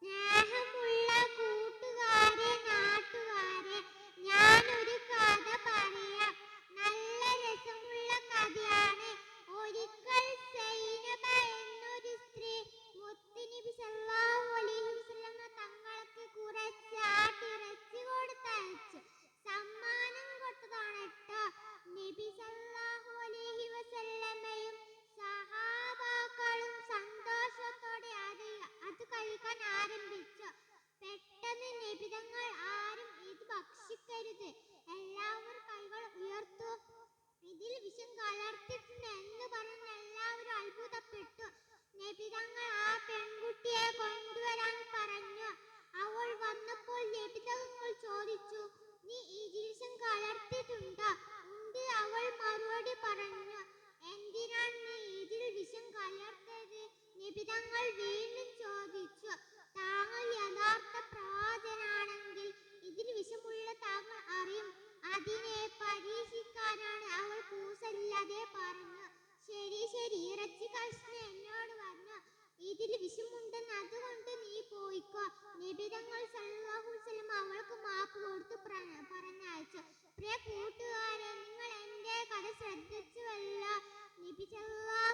സ്നേഹമുള്ള കൂട്ടുകാരെ, നാട്ടുകാരെ, ഞാനൊരു കഥ പറയാം. നല്ല രസമുള്ള കഥയാണ്. ഒരിക്കൽ സൈനബ എന്നൊരു സ്ത്രീ മുത്തുനബി സല്ലല്ലാഹു അലൈഹി വസല്ലം തങ്ങൾക്ക് കുറച്ച് ആട്ടിറച്ചി കൊടുത്തയച്ചു. സമ്മാനം കൊടുത്തതാണ് ട്ടോ. നബി സല്ലല്ലാഹു അലൈഹി വസല്ലമയും സഹാബാക്കളും സന്തോഷത്തോടെ അത് കഴിക്കാൻ ആരംഭിച്ചു. പെട്ടെന്ന് നബി തങ്ങൾ, ആരും ഇത് ഭക്ഷിക്കരുത്, എല്ലാവരും കൈകൾ ഉയർത്തു, ഇതിൽ വിഷം കലർത്തിയിട്ടുണ്ട് എന്ന് പറഞ്ഞ് എല്ലാവരും അത്ഭുതപ്പെട്ടു. നബി തങ്ങൾ ആ പെൺകുട്ടിയെ കൊണ്ടുവരാൻ പറഞ്ഞു. അവൾ വന്നപ്പോൾ നബി തങ്ങൾ ചോദിച്ചു, നീ ഇതിൽ വിഷം കലർത്തിയിട്ടുണ്ടോ? ഉണ്ട്, അവൾ മറുപടി പറഞ്ഞു. എന്തിനാണ് നീ ഇതിൽ വിഷം കലർത്തിയത്? നബി തങ്ങൾ വീണ്ടും ചോദിച്ചു. താങ്കൾ യഥാർത്ഥ പ്രവാചകനാണെങ്കിൽ ഇതിൽ വിഷമുള്ള താങ്കൾ അറിയും. അതിനെ പരീക്ഷിക്കാനാണ്. അവൾ കൂസലില്ലാതെ പറഞ്ഞു. ശരി ശരി, ഇറച്ചി കഷ്ണം എന്നോട് പറഞ്ഞു. ഇതിൽ വിഷമുണ്ടെന്ന്, അതുകൊണ്ട് നീ പോയിക്കോ. നബി തങ്ങൾ സല്ലല്ലാഹു അലൈഹി വസല്ലം അവൾക്ക് മാപ്പ് കൊടുത്ത് പറഞ്ഞയച്ചു. പ്രിയ കൂട്ടുകാരെ, നിങ്ങൾ എന്റെ കഥ ശ്രദ്ധിച്ചുവല്ലോ. നബി സല്ലല്ലാഹു